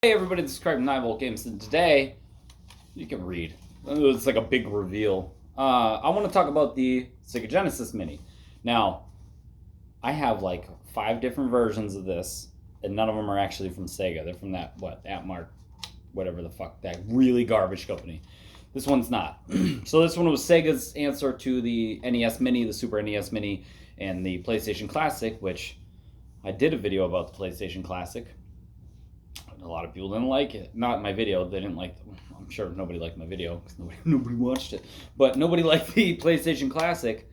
Hey everybody, this is Craig from 9 Volt Games, and today, you can read. It's like a big reveal. I want to talk about the Sega Genesis Mini. Now, I have like 5 different versions of this, and none of them are actually from Sega. They're from that, Atmark, whatever the fuck, that really garbage company. This one's not. So this one was Sega's answer to the NES Mini, the Super NES Mini, and the PlayStation Classic, which I did a video about the PlayStation Classic. A lot of people didn't like it. Not my video. They didn't like. I'm sure nobody liked my video because nobody watched it. But nobody liked the PlayStation Classic,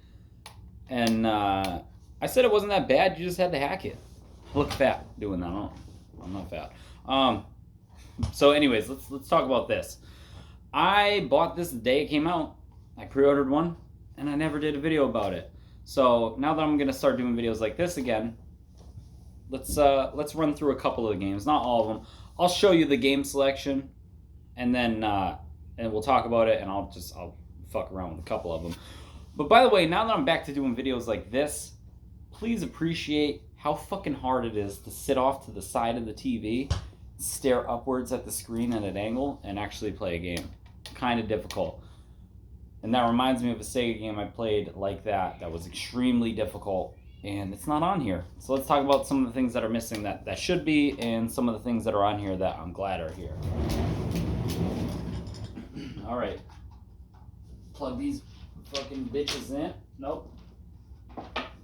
and I said it wasn't that bad. You just had to hack it. I look fat doing that. I'm not fat. So, anyways, let's talk about this. I bought this the day it came out. I pre-ordered one, and I never did a video about it. So now that I'm gonna start doing videos like this again. Let's run through a couple of the games, not all of them. I'll show you the game selection, and then and we'll talk about it, and I'll fuck around with a couple of them. But by the way, now that I'm back to doing videos like this, please appreciate how fucking hard it is to sit off to the side of the TV, stare upwards at the screen at an angle, and actually play a game. Kind of difficult. And that reminds me of a Sega game I played like that was extremely difficult. And it's not on here. So let's talk about some of the things that are missing that should be, and some of the things that are on here that I'm glad are here. Alright. Plug these fucking bitches in. Nope.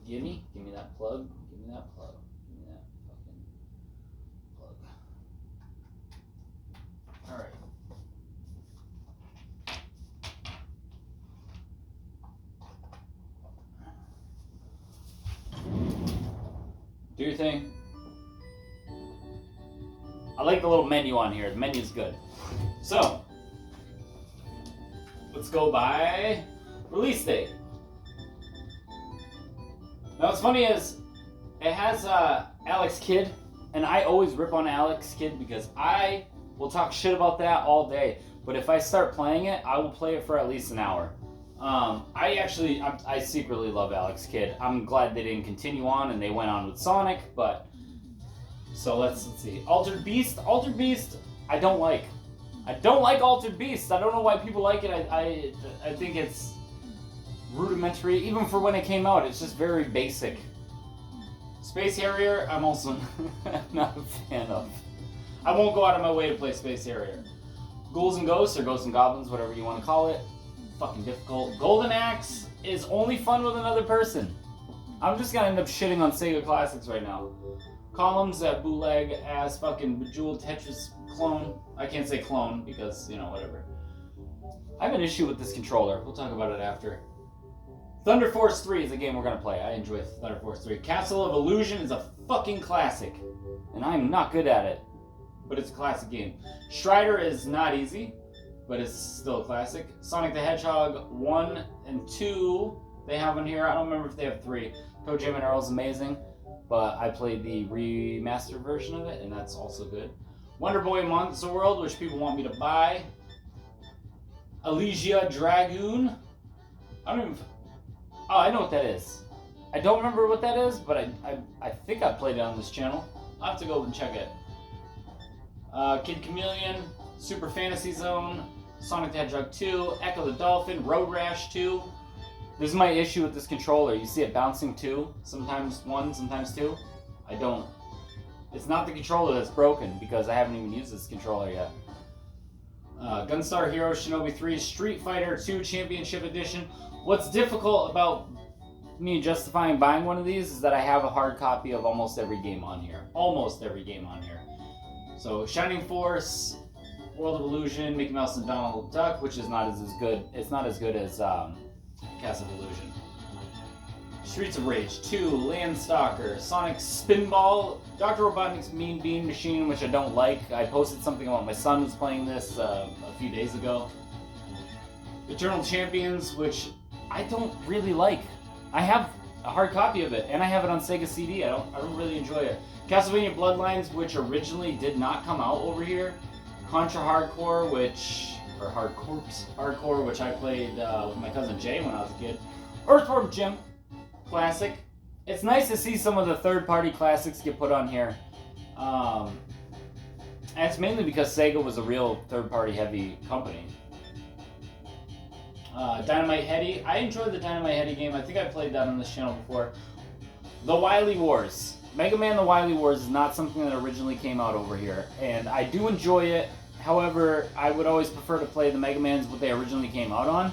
Give me that plug. Give me that plug. Give me that fucking plug. Alright. Do your thing. I like the little menu on here. The menu's good. So, let's go by release date. Now what's funny is, it has Alex Kidd, and I always rip on Alex Kidd because I will talk shit about that all day. But if I start playing it, I will play it for at least an hour. I secretly love Alex Kidd. I'm glad they didn't continue on and they went on with Sonic, but so let's see. Altered Beast, I don't like. I don't like Altered Beast. I don't know why people like it. I think it's rudimentary, even for when it came out. It's just very basic. Space Harrier, I'm also not a fan of. I won't go out of my way to play Space Harrier. Ghouls and Ghosts, or Ghosts and Goblins, whatever you want to call it. Fucking difficult. Golden Axe is only fun with another person. I'm just gonna end up shitting on Sega Classics right now. Columns, that bootleg ass fucking Bejeweled Tetris clone. I can't say clone because, you know, whatever. I have an issue with this controller. We'll talk about it after. Thunder Force 3 is a game we're gonna play. I enjoy Thunder Force 3. Castle of Illusion is a fucking classic, and I'm not good at it, but it's a classic game. Strider is not easy, but it's still a classic. Sonic the Hedgehog 1 and 2, they have one here. I don't remember if they have 3. Toe Jam and Earl's amazing, but I played the remastered version of it, and that's also good. Wonder Boy Monster World, which people want me to buy. Elysia Dragoon. I don't even... Oh, I know what that is. I don't remember what that is, but I think I played it on this channel. I'll have to go and check it. Kid Chameleon, Super Fantasy Zone, Sonic the Hedgehog 2, Echo the Dolphin, Road Rash 2. This is my issue with this controller. You see it bouncing 2, sometimes 1, sometimes 2. I don't... It's not the controller that's broken, because I haven't even used this controller yet. Gunstar Heroes Shinobi 3, Street Fighter 2 Championship Edition. What's difficult about me justifying buying one of these is that I have a hard copy of almost every game on here. Almost every game on here. So, Shining Force, World of Illusion, Mickey Mouse and Donald Duck, which is not as good. It's not as good as Castle of Illusion. Streets of Rage 2, Landstalker, Sonic Spinball, Dr. Robotnik's Mean Bean Machine, which I don't like. I posted something about my son was playing this a few days ago. Eternal Champions, which I don't really like. I have a hard copy of it, and I have it on Sega CD. I don't really enjoy it. Castlevania Bloodlines, which originally did not come out over here. Contra Hardcore, or Hardcore, which I played with my cousin Jay when I was a kid. Earthworm Jim, classic. It's nice to see some of the third-party classics get put on here. And it's mainly because Sega was a real third-party heavy company. Dynamite Heady. I enjoyed the Dynamite Heady game. I think I played that on this channel before. The Wily Wars. Mega Man The Wily Wars is not something that originally came out over here. And I do enjoy it. However, I would always prefer to play the Mega Mans what they originally came out on.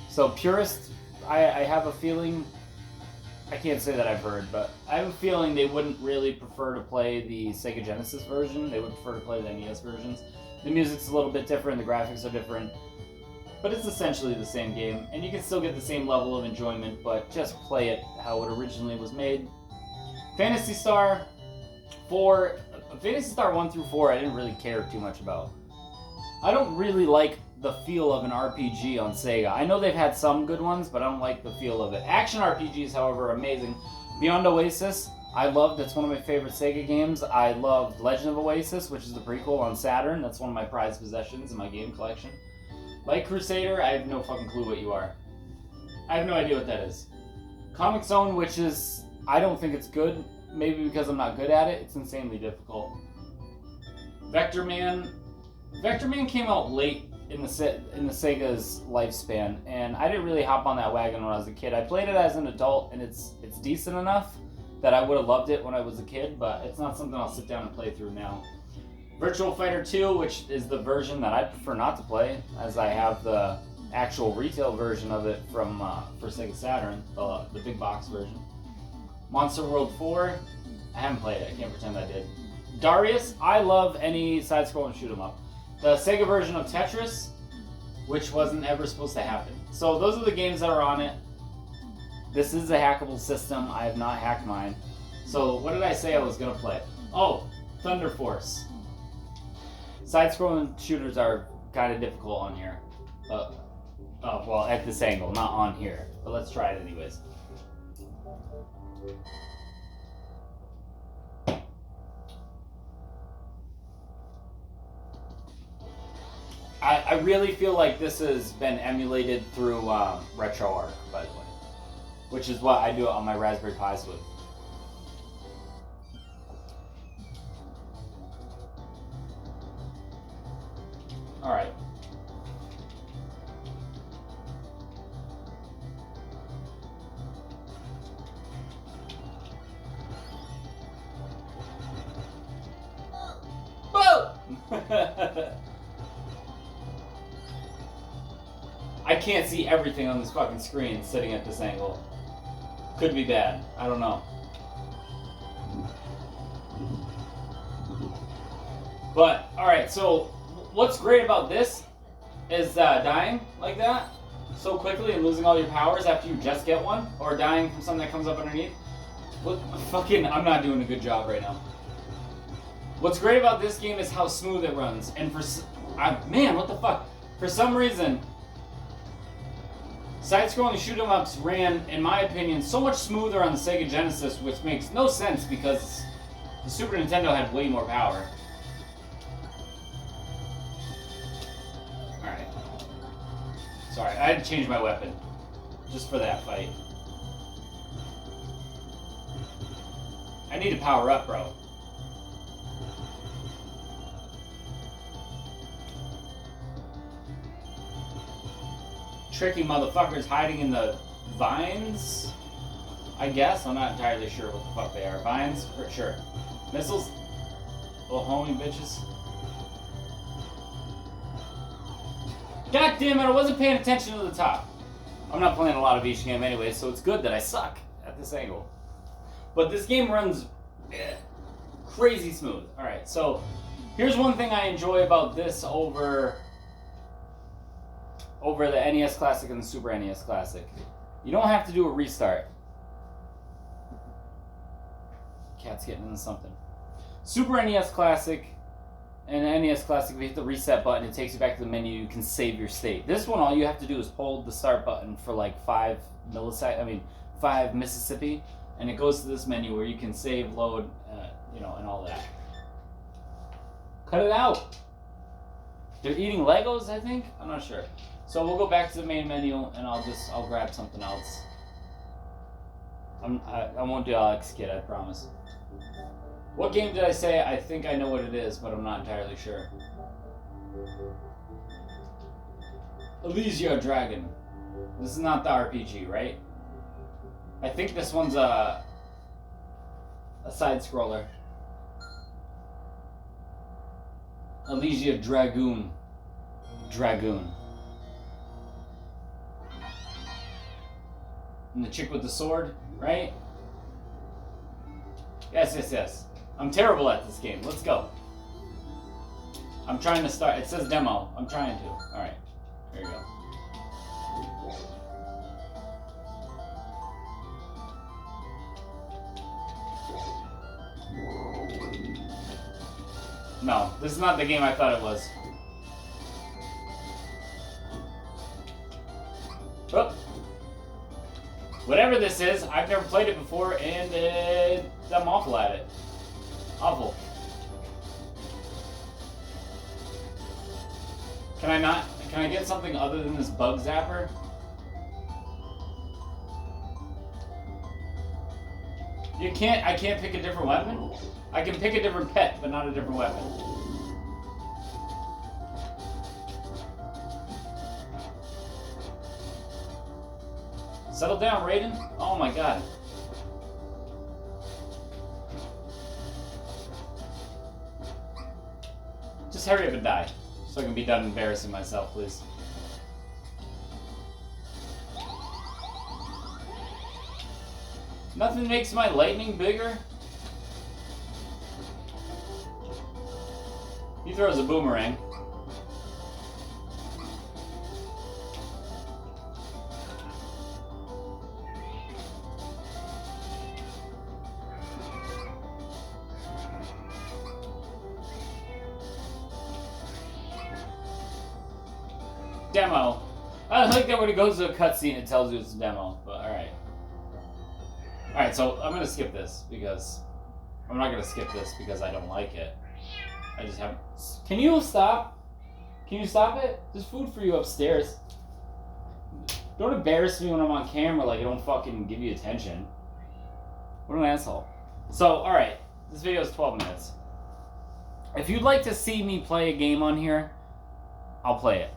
So purist, I have a feeling, I can't say that I've heard, but I have a feeling they wouldn't really prefer to play the Sega Genesis version. They would prefer to play the NES versions. The music's a little bit different, the graphics are different. But it's essentially the same game, and you can still get the same level of enjoyment, but just play it how it originally was made. Phantasy Star 4, Phantasy Star 1 through 4 I didn't really care too much about. I don't really like the feel of an RPG on Sega. I know they've had some good ones, but I don't like the feel of it. Action RPGs, however, are amazing. Beyond Oasis, I love. That's one of my favorite Sega games. I loved Legend of Oasis, which is the prequel on Saturn. That's one of my prized possessions in my game collection. Light Crusader, I have no fucking clue what you are. I have no idea what that is. Comic Zone, which is, I don't think it's good. Maybe because I'm not good at it. It's insanely difficult. Vector Man. Vector Man came out late in the Sega's lifespan, and I didn't really hop on that wagon when I was a kid. I played it as an adult, and it's decent enough that I would have loved it when I was a kid, but it's not something I'll sit down and play through now. Virtual Fighter 2, which is the version that I prefer not to play, as I have the actual retail version of it from for Sega Saturn, the big box version. Monster World 4, I haven't played it. I can't pretend I did. Darius, I love any side-scrolling shoot-'em-up. The Sega version of Tetris, which wasn't ever supposed to happen. So those are the games that are on it. This is a hackable system. I have not hacked mine. So what did I say I was going to play? Oh, Thunder Force. Side-scrolling shooters are kind of difficult on here. Well, at this angle, not on here. But let's try it anyways. I really feel like this has been emulated through RetroArch, by the way. Which is what I do it on my Raspberry Pis with. Alright. Whoa! I can't see everything on this fucking screen sitting at this angle. Could be bad. I don't know. But, alright, so what's great about this is dying like that so quickly and losing all your powers after you just get one, or dying from something that comes up underneath. I'm not doing a good job right now. What's great about this game is how smooth it runs, and man, what the fuck? For some reason, side-scrolling shoot-'em-ups ran, in my opinion, so much smoother on the Sega Genesis, which makes no sense because the Super Nintendo had way more power. Alright. Sorry, I had to change my weapon just for that fight. I need to power up, bro. Tricky motherfuckers hiding in the vines, I guess. I'm not entirely sure what the fuck they are. Vines? For sure. Missiles? Little homing bitches. God damn it, I wasn't paying attention to the top. I'm not playing a lot of each game anyway, so it's good that I suck at this angle. But this game runs crazy smooth. Alright, so here's one thing I enjoy about this over the NES Classic and the Super NES Classic. You don't have to do a restart. Cat's getting into something. Super NES Classic and NES Classic, if you hit the reset button, it takes you back to the menu. You can save your state. This one, all you have to do is hold the start button for like 5 Mississippi, and it goes to this menu where you can save, load, and all that. Cut it out. They're eating Legos, I think? I'm not sure. So we'll go back to the main menu, and I'll grab something else. I won't do Alex Kidd, I promise. What game did I say? I think I know what it is, but I'm not entirely sure. Elysia Dragon. This is not the RPG, right? I think this one's a side scroller. Elysia Dragoon. Dragoon. And the chick with the sword, right? Yes. I'm terrible at this game. Let's go. I'm trying to start. It says demo. I'm trying to. Alright. There you go. No, this is not the game I thought it was. Oh. Whatever this is, I've never played it before, and I'm awful at it. Awful. Can I get something other than this bug zapper? I can't pick a different weapon? I can pick a different pet, but not a different weapon. Settle down, Raiden. Oh my god. Just hurry up and die, so I can be done embarrassing myself, please. Nothing makes my lightning bigger. He throws a boomerang. Demo. I like that when it goes to a cutscene, it tells you it's a demo, but alright. Alright, so I'm gonna skip this because I'm not gonna skip this because I don't like it. I just haven't. Can you stop? Can you stop it? There's food for you upstairs. Don't embarrass me when I'm on camera like I don't fucking give you attention. What an asshole. So, alright, this video is 12 minutes. If you'd like to see me play a game on here, I'll play it.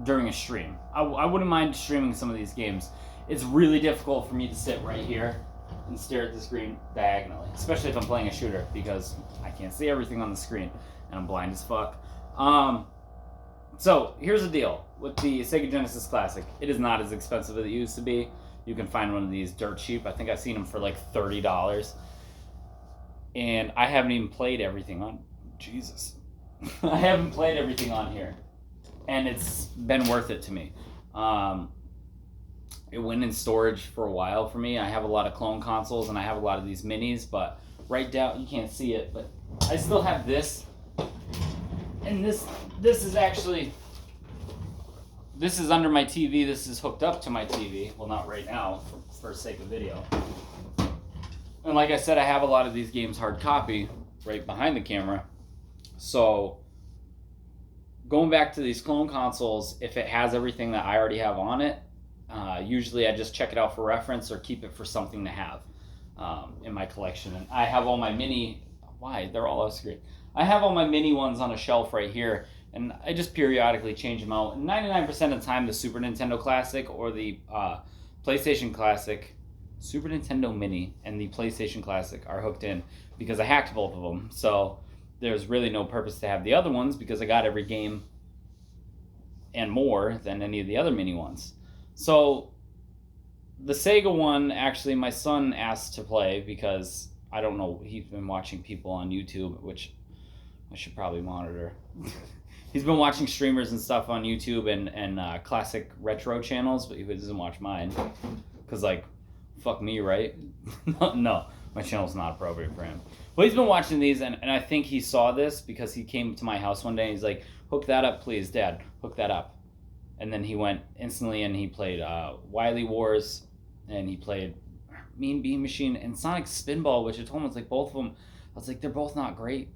During a stream. I wouldn't mind streaming some of these games. It's really difficult for me to sit right here and stare at the screen diagonally, especially if I'm playing a shooter, because I can't see everything on the screen and I'm blind as fuck. So here's the deal with the Sega Genesis Classic. It is not as expensive as it used to be. You can find one of these dirt cheap. I think I've seen them for like $30, and I haven't even played everything on. Jesus, I haven't played everything on here. And it's been worth it to me. It went in storage for a while for me. I have a lot of clone consoles and I have a lot of these minis, but right down, you can't see it, but I still have this. And this is actually, this is under my TV. This is hooked up to my TV. Well, not right now for sake of video. And like I said, I have a lot of these games hard copy right behind the camera. So going back to these clone consoles, if it has everything that I already have on it, usually I just check it out for reference or keep it for something to have in my collection. And I have all my mini, they're all off screen. I have all my mini ones on a shelf right here, and I just periodically change them out. And 99% of the time, the Super Nintendo Classic or the PlayStation Classic, Super Nintendo Mini and the PlayStation Classic are hooked in because I hacked both of them. So there's really no purpose to have the other ones because I got every game and more than any of the other mini ones. So the Sega one, actually, my son asked to play because, I don't know, he's been watching people on YouTube, which I should probably monitor. He's been watching streamers and stuff on YouTube and classic retro channels, but he doesn't watch mine. Because, like, fuck me, right? No, my channel's not appropriate for him. Well, he's been watching these, and I think he saw this because he came to my house one day and he's like, hook that up, please, Dad. Hook that up. And then he went instantly and he played Wily Wars, and he played Mean Bean Machine and Sonic Spinball, which I told him, it's like, both of them, I was like, they're both not great.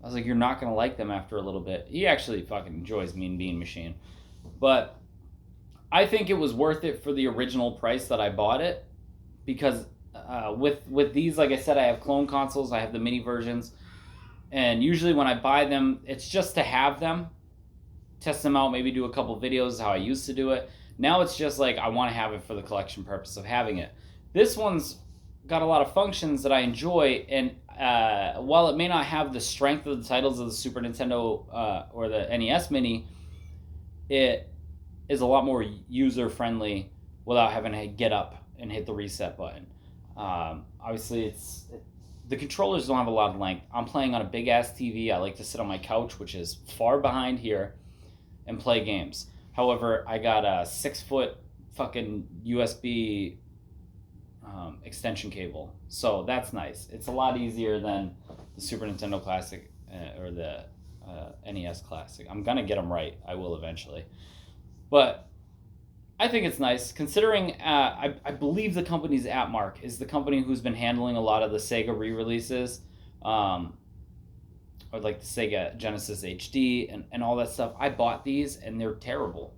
I was like, you're not going to like them after a little bit. He actually fucking enjoys Mean Bean Machine. But I think it was worth it for the original price that I bought it, because with these, like I said, I have clone consoles. I have the mini versions, and usually when I buy them, it's just to have them, test them out, maybe do a couple videos how I used to do it. Now it's just like I want to have it for the collection purpose of having it. This one's got a lot of functions that I enjoy, and while it may not have the strength of the titles of the Super Nintendo or the NES Mini, it is a lot more user friendly without having to get up and hit the reset button. Obviously, the controllers don't have a lot of length. I'm playing on a big ass TV. I like to sit on my couch, which is far behind here, and play games. However, I got a 6-foot fucking USB extension cable, so that's nice. It's a lot easier than the Super Nintendo Classic or the NES Classic. I'm gonna get them right. I will eventually, but I think it's nice considering I believe the company's Atmark is the company who's been handling a lot of the Sega re-releases, or like the Sega Genesis HD and all that stuff. I bought these and they're terrible.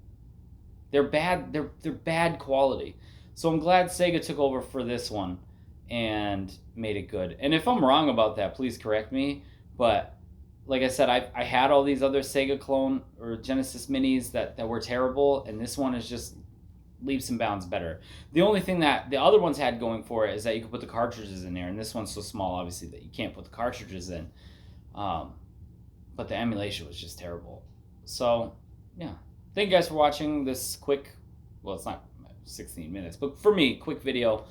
They're bad. They're bad quality. So I'm glad Sega took over for this one and made it good. And if I'm wrong about that, please correct me. But like I said, I had all these other Sega clone or Genesis minis that were terrible, and this one is just leaps and bounds better. The only thing that the other ones had going for it is that you could put the cartridges in there, and this one's so small, obviously, that you can't put the cartridges in. But the emulation was just terrible. So, yeah. Thank you guys for watching this quick, well, it's not 16 minutes, but for me, quick video.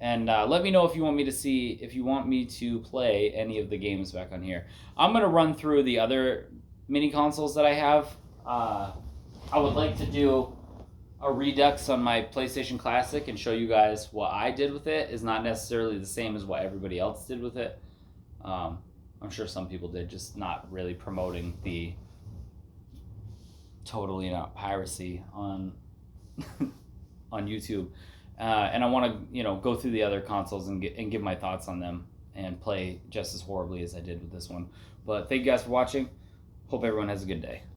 And let me know if you want me to play any of the games back on here. I'm going to run through the other mini consoles that I have. I would like to do a redux on my PlayStation Classic and show you guys what I did with it. Is not necessarily the same as what everybody else did with it. I'm sure some people did, just not really promoting the totally not piracy on on YouTube. And I want to, go through the other consoles and give my thoughts on them and play just as horribly as I did with this one. But thank you guys for watching. Hope everyone has a good day.